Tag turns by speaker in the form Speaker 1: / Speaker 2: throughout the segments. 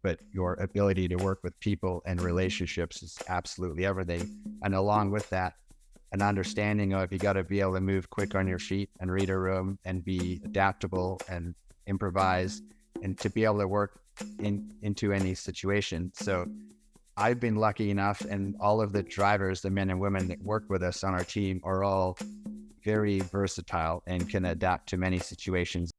Speaker 1: but your ability to work with people and relationships is absolutely everything. And along with that, an understanding of you got to be able to move quick on your feet and read a room and be adaptable and improvise and to be able to work into any situation. So I've been lucky enough, and all of the drivers, the men and women that work with us on our team, are all very versatile and can adapt to many situations.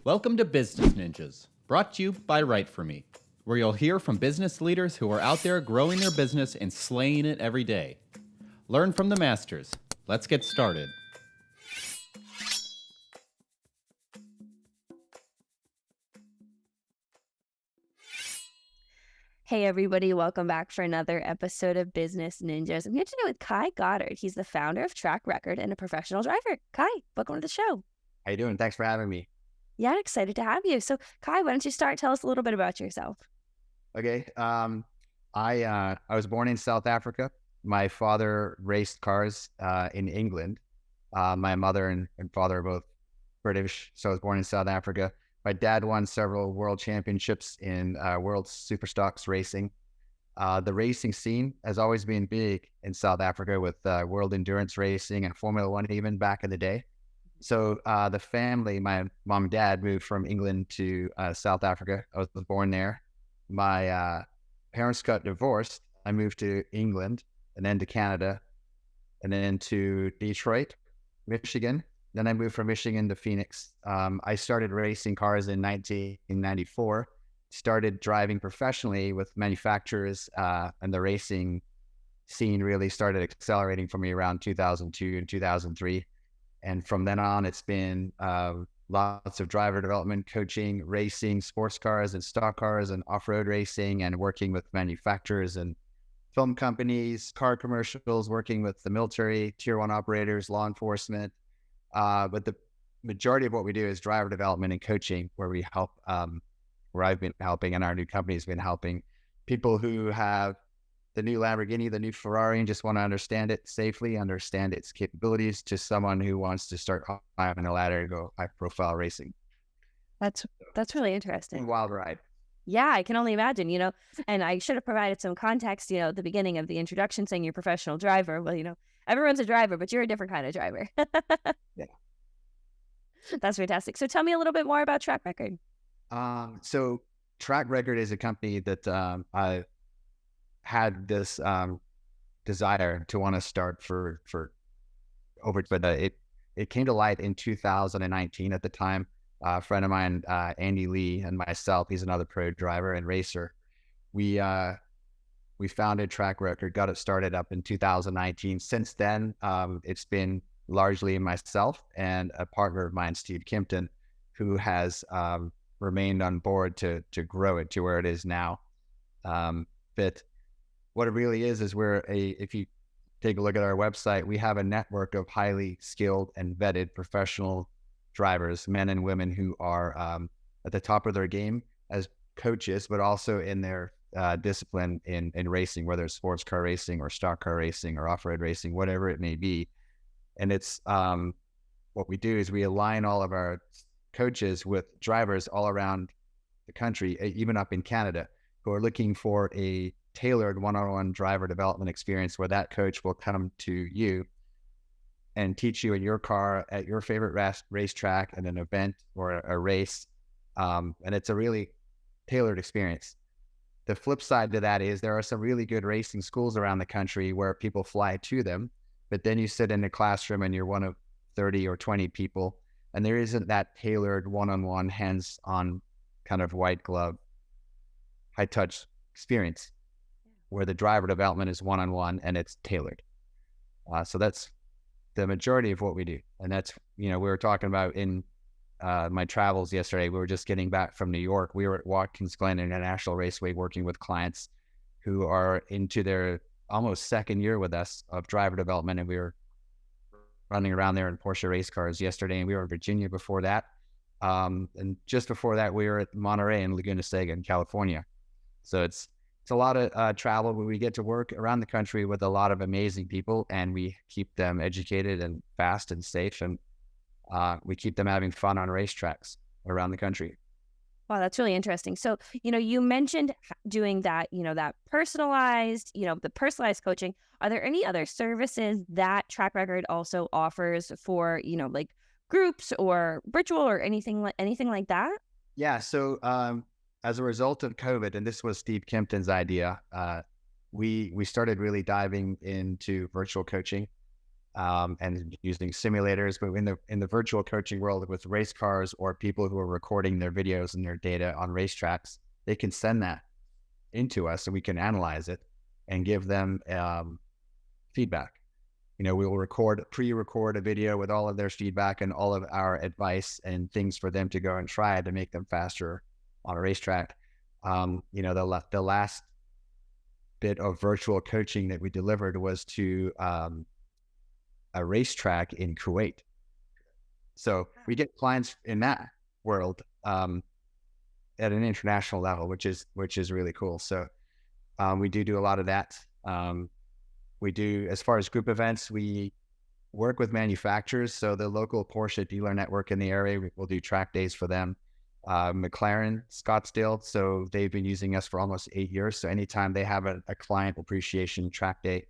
Speaker 2: Welcome to Business Ninjas, brought to you by WriteForMe, where you'll hear from business leaders who are out there growing their business and slaying it every day. Learn from the masters. Let's get started.
Speaker 3: Hey everybody, welcome back for another episode of Business Ninjas. I'm here today with Kai Goddard. He's the founder of Track Rekord and a professional driver. Kai, welcome to the show.
Speaker 1: How you doing? Thanks for having me.
Speaker 3: Yeah, excited to have you. So Kai, why don't you start? Tell us a little bit about yourself.
Speaker 1: Okay. I was born in South Africa. My father raced cars in England. My mother and father are both British, so I was born in South Africa. My dad won several world championships in world superstocks racing. The racing scene has always been big in South Africa with world endurance racing and Formula One even back in the day. So the family, my mom and dad moved from England to South Africa. I was born there. My parents got divorced. I moved to England and then to Canada and then to Detroit, Michigan. Then I moved from Michigan to Phoenix. I started racing cars in 1994, started driving professionally with manufacturers, and the racing scene really started accelerating for me around 2002 and 2003. And from then on, it's been lots of driver development, coaching, racing, sports cars and stock cars and off-road racing, and working with manufacturers and film companies, car commercials, working with the military, tier one operators, law enforcement. But the majority of what we do is driver development and coaching, where we help, where I've been helping and our new company has been helping people who have the new Lamborghini, the new Ferrari, and just want to understand it safely, understand its capabilities, to someone who wants to start climbing a ladder and go high profile racing.
Speaker 3: That's really interesting.
Speaker 1: Wild ride.
Speaker 3: Yeah, I can only imagine, and I should have provided some context, at the beginning of the introduction saying you're a professional driver. Well, everyone's a driver, but you're a different kind of driver.
Speaker 1: Yeah.
Speaker 3: That's fantastic. So tell me a little bit more about Track Rekord.
Speaker 1: So Track Rekord is a company that I had this desire to want to start for over, but it came to light in 2019. At the time, a friend of mine, Andy Lee, and myself, he's another pro driver and racer. We founded Track Rekord, got it started up in 2019. Since then, it's been largely myself and a partner of mine, Steve Kimpton, who has remained on board to grow it to where it is now. But what it really is if you take a look at our website, we have a network of highly skilled and vetted professional drivers, men and women who are at the top of their game as coaches, but also in their discipline in racing, whether it's sports car racing or stock car racing or off-road racing, whatever it may be. And it's what we do is we align all of our coaches with drivers all around the country, even up in Canada, who are looking for a tailored one-on-one driver development experience where that coach will come to you and teach you in your car at your favorite racetrack at an event or a race. And it's a really tailored experience. The flip side to that is there are some really good racing schools around the country where people fly to them, but then you sit in a classroom and you're one of 30 or 20 people, and there isn't that tailored one-on-one, hands-on kind of white glove, high touch experience where the driver development is one-on-one and it's tailored. So that's the majority of what we do. And that's, we were talking about in my travels yesterday, we were just getting back from New York. We were at Watkins Glen International Raceway working with clients who are into their almost second year with us of driver development. And we were running around there in Porsche race cars yesterday, and we were in Virginia before that. And just before that, we were at Monterey and Laguna Seca in California. So it's a lot of travel, where we get to work around the country with a lot of amazing people, and we keep them educated and fast and safe, and we keep them having fun on racetracks around the country.
Speaker 3: Wow, that's really interesting. So, you mentioned doing that, that personalized, the personalized coaching. Are there any other services that Track Record also offers for, like groups or virtual or anything like that?
Speaker 1: Yeah. So as a result of COVID, and this was Steve Kempton's idea, we started really diving into virtual coaching and using simulators. But in the virtual coaching world with race cars or people who are recording their videos and their data on racetracks, they can send that into us and we can analyze it and give them feedback. We will pre-record a video with all of their feedback and all of our advice and things for them to go and try to make them faster on a racetrack. The last bit of virtual coaching that we delivered was to a racetrack in Kuwait. So we get clients in that world at an international level, which is really cool. So we do a lot of that. We do, as far as group events, we work with manufacturers. So the local Porsche dealer network in the area, we'll do track days for them. McLaren, Scottsdale. So they've been using us for almost 8 years. So anytime they have a client appreciation track day,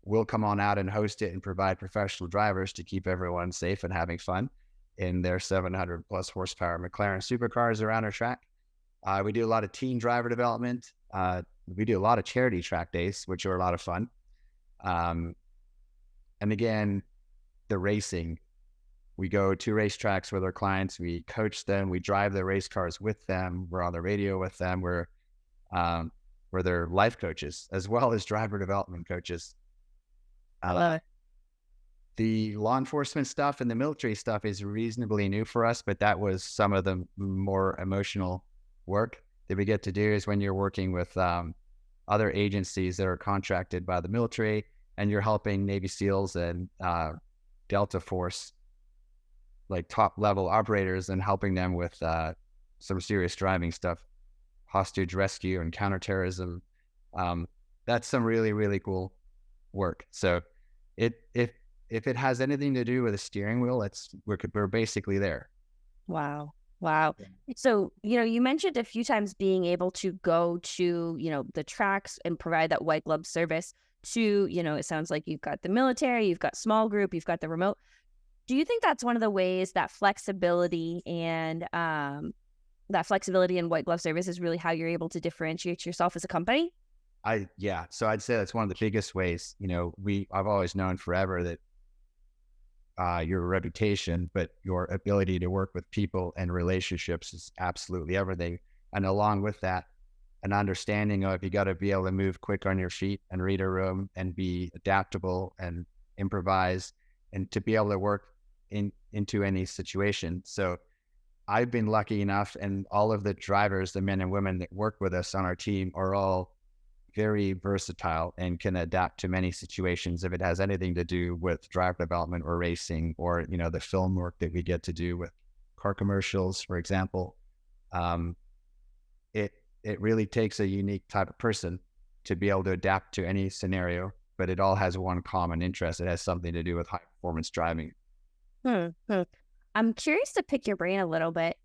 Speaker 1: we'll come on out and host it and provide professional drivers to keep everyone safe and having fun in their 700 plus horsepower McLaren supercars around our track. We do a lot of team driver development. We do a lot of charity track days, which are a lot of fun. And again, the racing, we go to racetracks with our clients, we coach them, we drive the race cars with them, we're on the radio with them, we're their life coaches as well as driver development coaches.
Speaker 3: I love it.
Speaker 1: The law enforcement stuff and the military stuff is reasonably new for us, but that was some of the more emotional work that we get to do is when you're working with other agencies that are contracted by the military and you're helping Navy SEALs and Delta Force, like top level operators, and helping them with some serious driving stuff, hostage rescue and counterterrorism. That's some really, really cool work. So if it has anything to do with a steering wheel, we're basically there.
Speaker 3: Wow. Wow. So, you mentioned a few times being able to go to, the tracks and provide that white glove service to, it sounds like you've got the military, you've got small group, you've got the remote. Do you think that's one of the ways that flexibility and white glove service is really how you're able to differentiate yourself as a company?
Speaker 1: So I'd say that's one of the biggest ways. I've always known forever that your reputation, but your ability to work with people and relationships is absolutely everything. And along with that, an understanding of you got to be able to move quick on your feet and read a room and be adaptable and improvise and to be able to work into any situation. So I've been lucky enough, and all of the drivers, the men and women that work with us on our team are all very versatile and can adapt to many situations if it has anything to do with driver development or racing or, the film work that we get to do with car commercials, for example. It really takes a unique type of person to be able to adapt to any scenario, but it all has one common interest. It has something to do with high performance driving.
Speaker 3: I'm curious to pick your brain a little bit.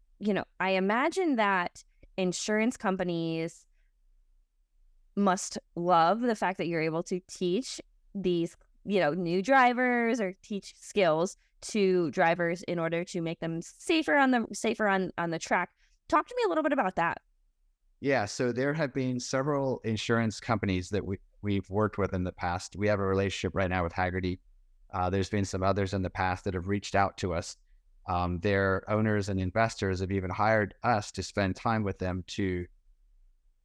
Speaker 3: I imagine that insurance companies must love the fact that you're able to teach these, new drivers or teach skills to drivers in order to make them safer on the track. Talk to me a little bit about that.
Speaker 1: Yeah, so there have been several insurance companies that we've worked with in the past. We have a relationship right now with Haggerty. There's been some others in the past that have reached out to us. Their owners and investors have even hired us to spend time with them to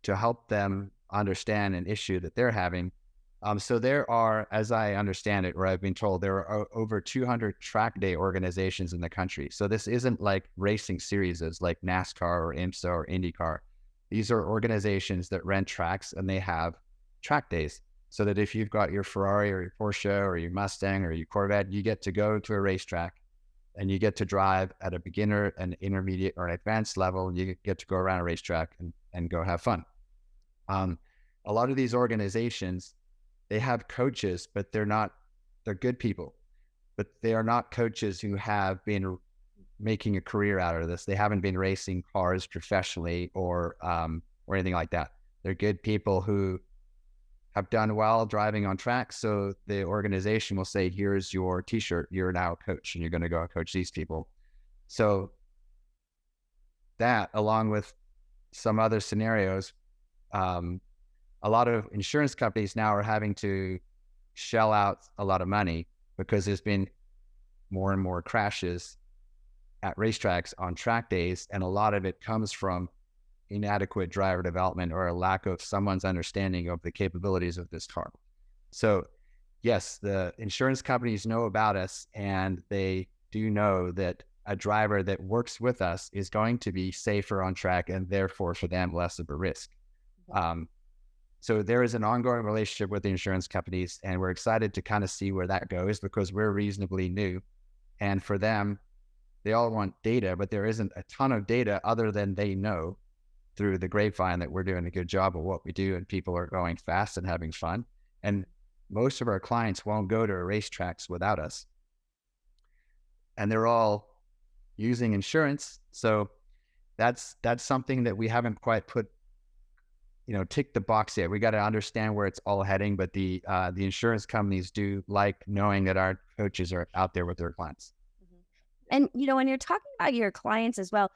Speaker 1: help them understand an issue that they're having. So there are, as I understand it, or I've been told, there are over 200 track day organizations in the country. So this isn't like racing series like NASCAR or IMSA or IndyCar. These are organizations that rent tracks and they have track days. So that if you've got your Ferrari or your Porsche or your Mustang or your Corvette, you get to go to a racetrack and you get to drive at a beginner, an intermediate, or an advanced level. And you get to go around a racetrack and go have fun. A lot of these organizations, they have coaches, but they're good people, but they are not coaches who have been making a career out of this. They haven't been racing cars professionally or anything like that. They're good people who have done well driving on track. So the organization will say, here's your t-shirt. You're now a coach and you're going to go coach these people. So that, along with some other scenarios, a lot of insurance companies now are having to shell out a lot of money because there's been more and more crashes at racetracks on track days. And a lot of it comes from inadequate driver development or a lack of someone's understanding of the capabilities of this car. So yes, the insurance companies know about us, and they do know that a driver that works with us is going to be safer on track and therefore for them less of a risk. So there is an ongoing relationship with the insurance companies, and we're excited to kind of see where that goes because we're reasonably new. And for them, they all want data, but there isn't a ton of data other than they know through the grapevine that we're doing a good job of what we do and people are going fast and having fun. And most of our clients won't go to racetracks without us. And they're all using insurance. So that's something that we haven't quite put, tick the box yet. We got to understand where it's all heading, but the insurance companies do like knowing that our coaches are out there with their clients.
Speaker 3: And, when you're talking about your clients as well,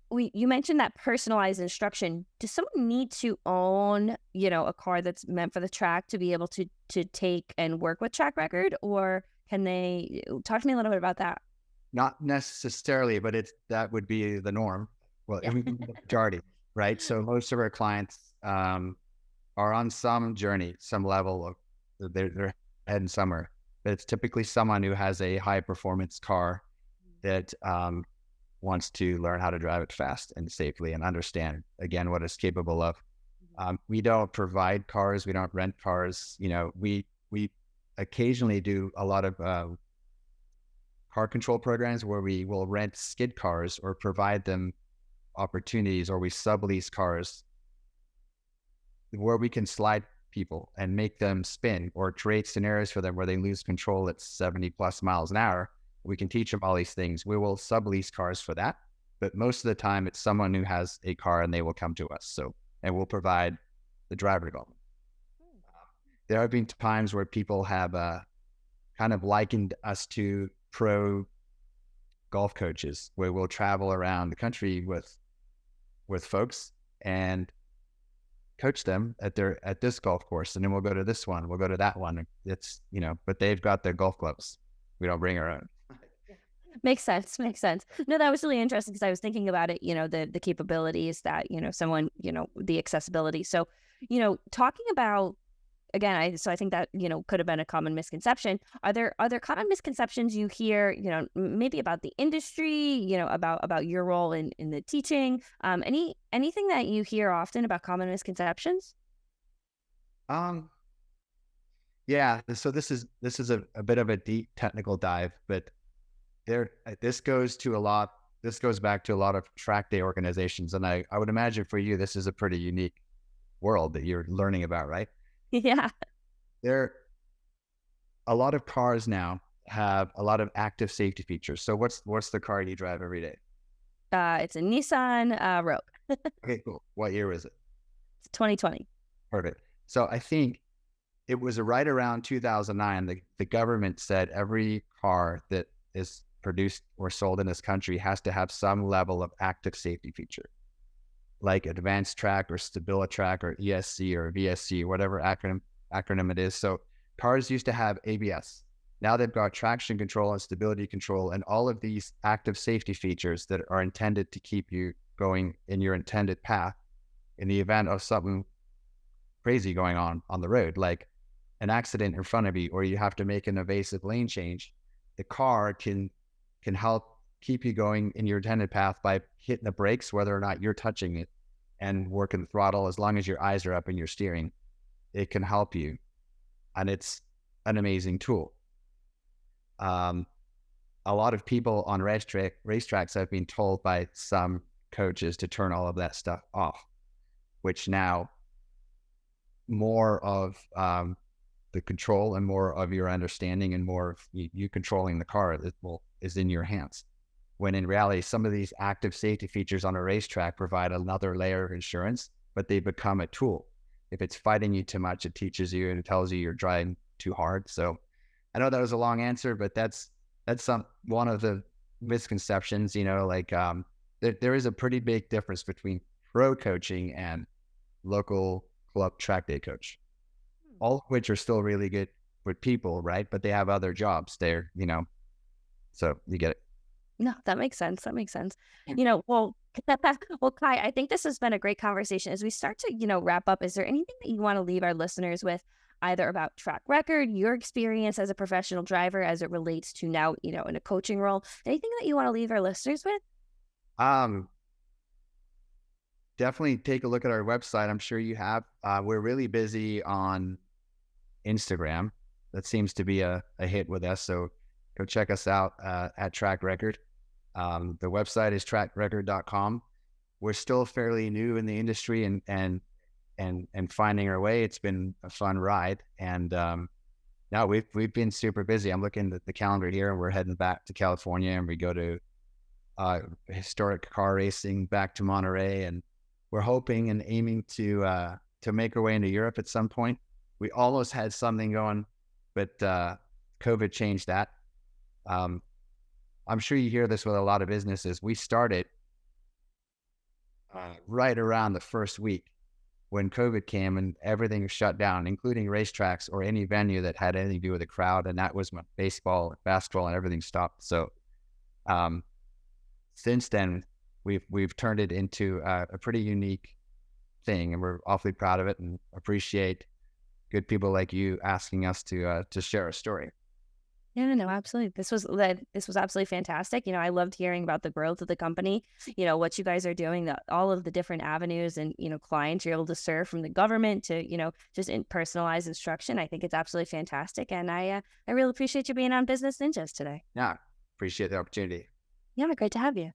Speaker 3: you mentioned that personalized instruction. Does someone need to own, a car that's meant for the track to be able to take and work with Track Rekord, or can they talk to me a little bit about that?
Speaker 1: Not necessarily, but that would be the norm. Well, yeah. The majority, right? So most of our clients are on some journey, some level of they're heading somewhere. But it's typically someone who has a high performance car that wants to learn how to drive it fast and safely and understand, again, what it's capable of. We don't provide cars. We don't rent cars. We occasionally do a lot of car control programs where we will rent skid cars or provide them opportunities, or we sublease cars where we can slide people and make them spin or create scenarios for them where they lose control at 70 plus miles an hour. We can teach them all these things. We will sublease cars for that, but most of the time it's someone who has a car and they will come to us. And we'll provide the driver development. There have been times where people have kind of likened us to pro golf coaches, where we'll travel around the country with folks and coach them at this golf course, and then we'll go to this one, we'll go to that one. It's but they've got their golf clubs. We don't bring our own.
Speaker 3: Makes sense. No, that was really interesting because I was thinking about it, the capabilities that, someone, the accessibility. So, talking about, again, I think that, could have been a common misconception. Are there common misconceptions you hear, maybe about the industry, about your role in the teaching, anything that you hear often about common misconceptions?
Speaker 1: Yeah. So this is a bit of a deep technical dive, but this goes back to a lot of track day organizations. And I would imagine for you, this is a pretty unique world that you're learning about, right?
Speaker 3: Yeah.
Speaker 1: A lot of cars now have a lot of active safety features. So what's the car you drive every day?
Speaker 3: It's a Nissan Rogue.
Speaker 1: Okay, cool. What year is it?
Speaker 3: It's 2020.
Speaker 1: Perfect. So I think it was right around 2009, the government said every car that is produced or sold in this country has to have some level of active safety feature, like advanced track or StabiliTrack or ESC or VSC, whatever acronym it is. So cars used to have ABS. Now they've got traction control and stability control and all of these active safety features that are intended to keep you going in your intended path in the event of something crazy going on the road, like an accident in front of you, or you have to make an evasive lane change. The car can help keep you going in your intended path by hitting the brakes, whether or not you're touching it, and working the throttle. As long as your eyes are up and you're steering, it can help you. And it's an amazing tool. A lot of people on racetracks have been told by some coaches to turn all of that stuff off, which now more of the control and more of your understanding and more of you controlling the car is in your hands. when in reality, some of these active safety features on a racetrack provide another layer of insurance, but they become a tool. If it's fighting you too much, it teaches you and it tells you you're driving too hard. So I know that was a long answer, but that's one of the misconceptions, there is a pretty big difference between pro coaching and local club track day coach, all of which are still really good with people, right? But they have other jobs there, so you get it.
Speaker 3: No, that makes sense. That makes sense. Well, well, Kai, I think this has been a great conversation. As we start to, wrap up, is there anything that you want to leave our listeners with, either about Track Rekord, your experience as a professional driver as it relates to now, in a coaching role? Anything that you want to leave our listeners with?
Speaker 1: Definitely take a look at our website. I'm sure you have. We're really busy on Instagram. That seems to be a hit with us. So go check us out at Track Rekord. The website is trackrekord.com. We're still fairly new in the industry and finding our way. It's been a fun ride. And now we've been super busy. I'm looking at the calendar here, and we're heading back to California, and we go to historic car racing back to Monterey, and we're hoping and aiming to make our way into Europe at some point. We almost had something going, but COVID changed that. I'm sure you hear this with a lot of businesses. We started right around the first week when COVID came and everything was shut down, including racetracks or any venue that had anything to do with the crowd. And that was when baseball, basketball, and everything stopped. So since then, we've turned it into a pretty unique thing, and we're awfully proud of it and appreciate good people like you asking us to share our story.
Speaker 3: Yeah, no, absolutely. This was absolutely fantastic. I loved hearing about the growth of the company, what you guys are doing, all of the different avenues and, clients you're able to serve, from the government to, just in personalized instruction. I think it's absolutely fantastic. And I really appreciate you being on Business Ninjas today.
Speaker 1: Yeah, appreciate the opportunity.
Speaker 3: Yeah, great to have you.